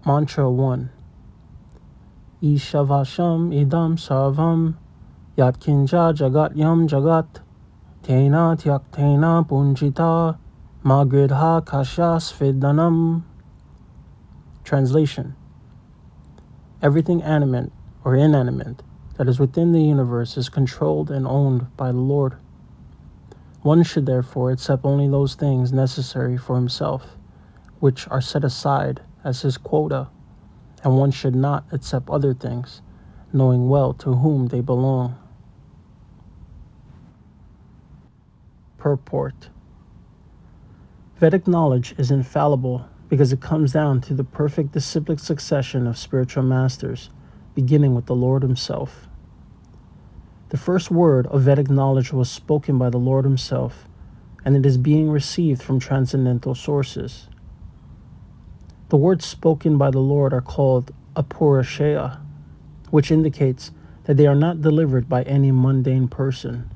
Mantra 1. Ishavasham idam sarvam yatkinja jagat yam jagat tena tyaktena punjita magridha kashas vidanam. Translation: everything animate or inanimate that is within the universe is controlled and owned by the Lord. One should therefore accept only those things necessary for himself, which are set aside as his quota, and one should not accept other things, knowing well to whom they belong. Purport: Vedic knowledge is infallible because it comes down to the perfect disciplic succession of spiritual masters, beginning with the Lord himself. The first word of Vedic knowledge was spoken by the Lord himself, and it is being received from transcendental sources. The words spoken by the Lord are called apurashaya, which indicates that they are not delivered by any mundane person.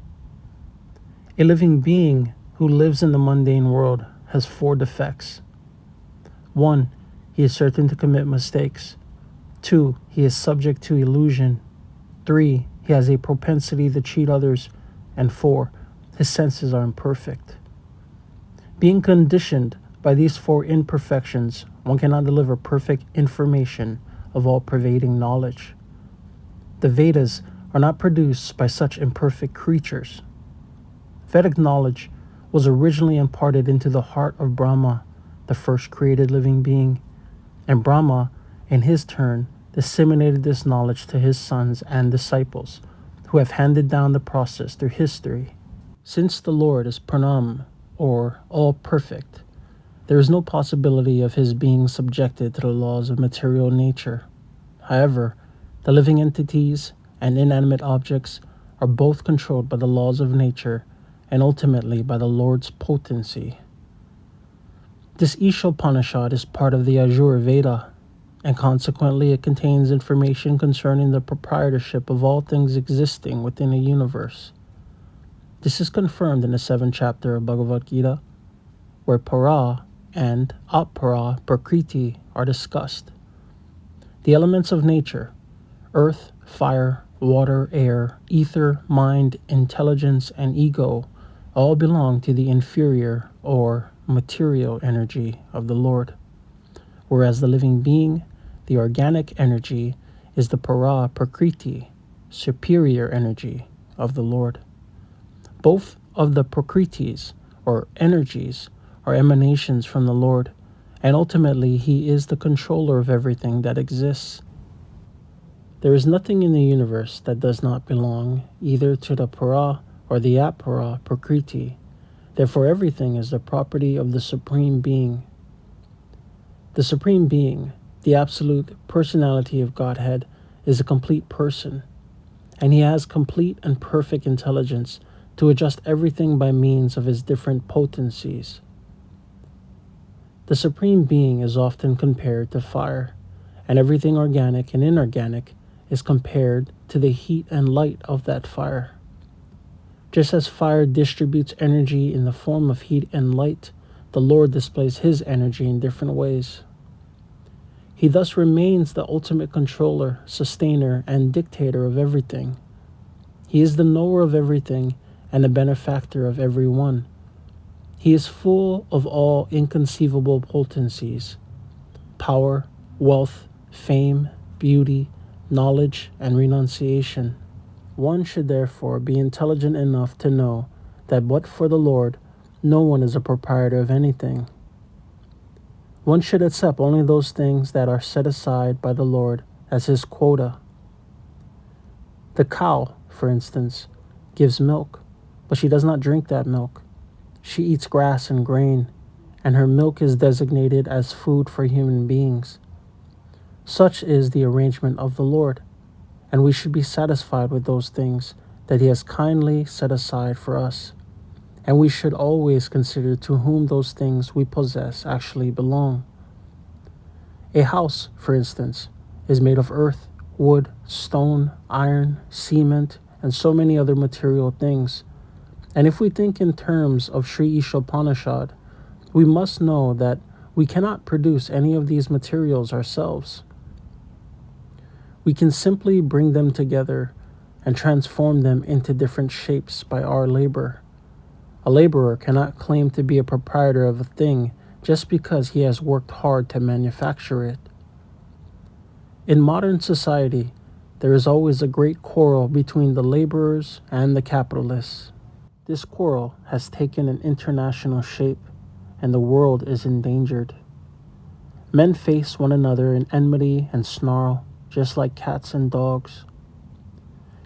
A living being who lives in the mundane world has 4 defects. 1. He is certain to commit mistakes. 2. He is subject to illusion. 3. He has a propensity to cheat others. And 4. His senses are imperfect. Being conditioned by these 4 imperfections, one cannot deliver perfect information of all-pervading knowledge. The Vedas are not produced by such imperfect creatures. Vedic knowledge was originally imparted into the heart of Brahma, the first created living being, and Brahma, in his turn, disseminated this knowledge to his sons and disciples, who have handed down the process through history. Since the Lord is Pranam, or all-perfect, there is no possibility of his being subjected to the laws of material nature. However, the living entities and inanimate objects are both controlled by the laws of nature and ultimately by the Lord's potency. This isopanisad is part of the Ajur Veda, and consequently it contains information concerning the proprietorship of all things existing within a universe. This is confirmed in the 7th chapter of Bhagavad Gita, where para and apara prakriti are discussed. The elements of nature, earth, fire, water, air, ether, mind, intelligence, and ego, all belong to the inferior or material energy of the Lord, whereas the living being, the organic energy, is the para prakriti, superior energy of the Lord. Both of the prakritis, or energies, are emanations from the Lord, and ultimately he is the controller of everything that exists. There is nothing in the universe that does not belong either to the para or the apara prakriti. Therefore everything is the property of the Supreme Being. The Supreme Being, the absolute personality of Godhead, is a complete person, and he has complete and perfect intelligence to adjust everything by means of his different potencies. The Supreme Being is often compared to fire, and everything organic and inorganic is compared to the heat and light of that fire. Just as fire distributes energy in the form of heat and light, the Lord displays his energy in different ways. He thus remains the ultimate controller, sustainer, and dictator of everything. He is the knower of everything and the benefactor of everyone. He is full of all inconceivable potencies: power, wealth, fame, beauty, knowledge, and renunciation. One should therefore be intelligent enough to know that but for the Lord, no one is a proprietor of anything. One should accept only those things that are set aside by the Lord as his quota. The cow, for instance, gives milk, but she does not drink that milk. She eats grass and grain, and her milk is designated as food for human beings. Such is the arrangement of the Lord, and we should be satisfied with those things that he has kindly set aside for us, and we should always consider to whom those things we possess actually belong. A house, for instance, is made of earth, wood, stone, iron, cement, and so many other material things. And if we think in terms of Sri Isopanisad, we must know that We cannot produce any of these materials ourselves. We can simply bring them together and transform them into different shapes by our labor. A laborer cannot claim to be a proprietor of a thing just because he has worked hard to manufacture it. In modern society, there is always a great quarrel between the laborers and the capitalists. This quarrel has taken an international shape, and the world is endangered. Men face one another in enmity and snarl, just like cats and dogs.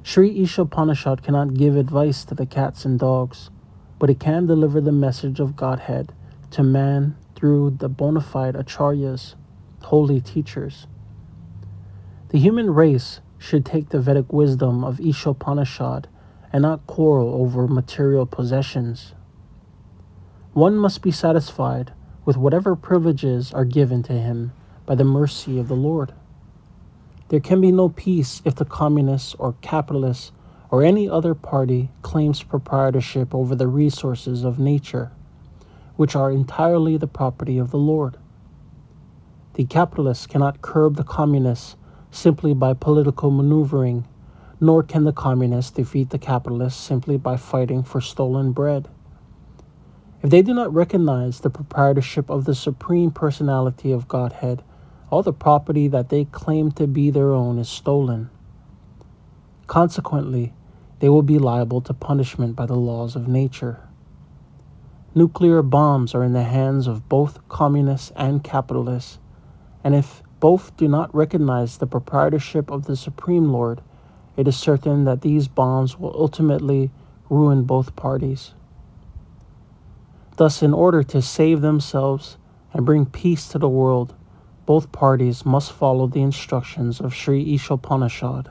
Sri Isopanisad cannot give advice to the cats and dogs, but it can deliver the message of Godhead to man through the bona fide acharyas, holy teachers. The human race should take the Vedic wisdom of Isopanisad and not quarrel over material possessions. One must be satisfied with whatever privileges are given to him by the mercy of the Lord. There can be no peace if the communists or capitalists or any other party claims proprietorship over the resources of nature, which are entirely the property of the Lord. The capitalists cannot curb the communists simply by political maneuvering, nor can the communists defeat the capitalists simply by fighting for stolen bread. If they do not recognize the proprietorship of the Supreme Personality of Godhead, all the property that they claim to be their own is stolen. Consequently, they will be liable to punishment by the laws of nature. Nuclear bombs are in the hands of both communists and capitalists, and if both do not recognize the proprietorship of the Supreme Lord, it is certain that these bombs will ultimately ruin both parties. Thus, in order to save themselves and bring peace to the world, both parties must follow the instructions of Sri Isopanisad.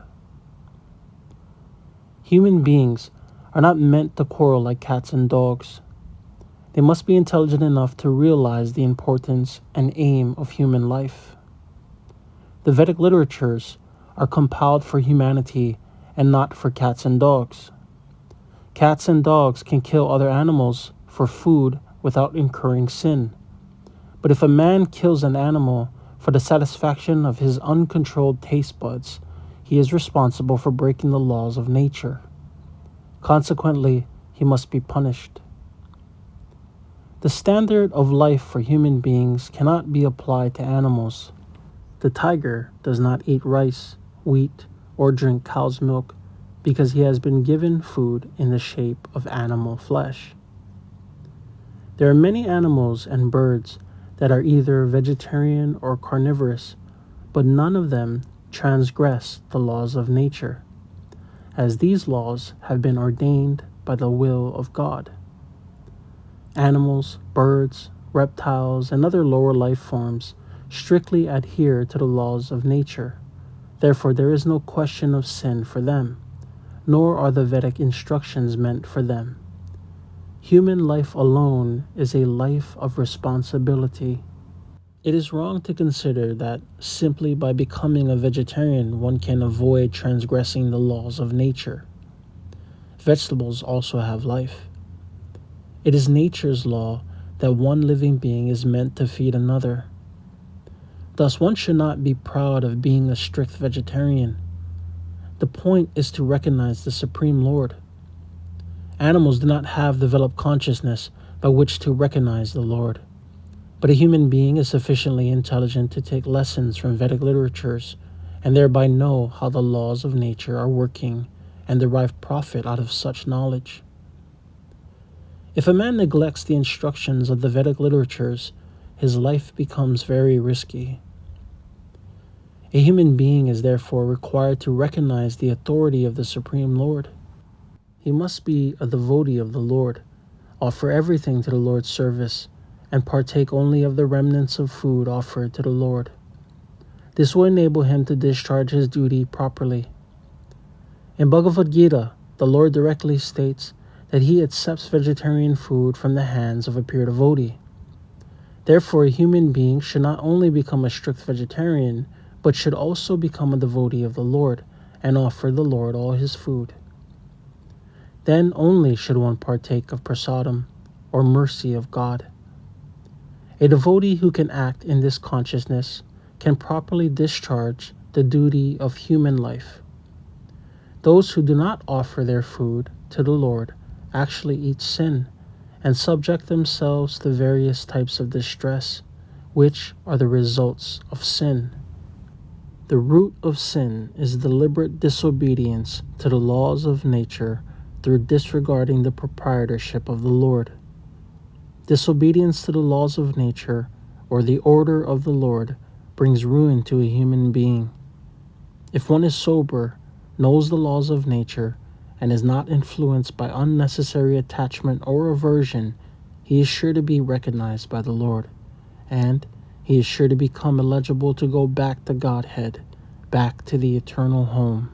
Human beings are not meant to quarrel like cats and dogs. They must be intelligent enough to realize the importance and aim of human life. The Vedic literatures are compiled for humanity and not for cats and dogs. Cats and dogs can kill other animals for food without incurring sin. But if a man kills an animal for the satisfaction of his uncontrolled taste buds, he is responsible for breaking the laws of nature. Consequently, he must be punished. The standard of life for human beings cannot be applied to animals. The tiger does not eat rice, wheat, or drink cow's milk because he has been given food in the shape of animal flesh. There are many animals and birds that are either vegetarian or carnivorous, but none of them transgress the laws of nature, as these laws have been ordained by the will of God. Animals, birds, reptiles, and other lower life forms strictly adhere to the laws of nature. Therefore, there is no question of sin for them, nor are the Vedic instructions meant for them. Human life alone is a life of responsibility. It is wrong to consider that simply by becoming a vegetarian one can avoid transgressing the laws of nature. Vegetables also have life. It is nature's law that one living being is meant to feed another. Thus, one should not be proud of being a strict vegetarian. The point is to recognize the Supreme Lord. Animals do not have developed consciousness by which to recognize the Lord, but a human being is sufficiently intelligent to take lessons from Vedic literatures and thereby know how the laws of nature are working and derive profit out of such knowledge. If a man neglects the instructions of the Vedic literatures, his life becomes very risky. A human being is therefore required to recognize the authority of the Supreme Lord. He must be a devotee of the Lord, offer everything to the Lord's service, and partake only of the remnants of food offered to the Lord. This will enable him to discharge his duty properly. In Bhagavad Gita, the Lord directly states that he accepts vegetarian food from the hands of a pure devotee. Therefore, a human being should not only become a strict vegetarian, but should also become a devotee of the Lord and offer the Lord all his food. Then only should one partake of prasadam, or mercy of God. A devotee who can act in this consciousness can properly discharge the duty of human life. Those who do not offer their food to the Lord actually eat sin and subject themselves to various types of distress, which are the results of sin. The root of sin is deliberate disobedience to the laws of nature through disregarding the proprietorship of the Lord. Disobedience to the laws of nature or the order of the Lord brings ruin to a human being. If one is sober, knows the laws of nature, and is not influenced by unnecessary attachment or aversion, he is sure to be recognized by the Lord, and he is sure to become eligible to go back to Godhead, back to the eternal home.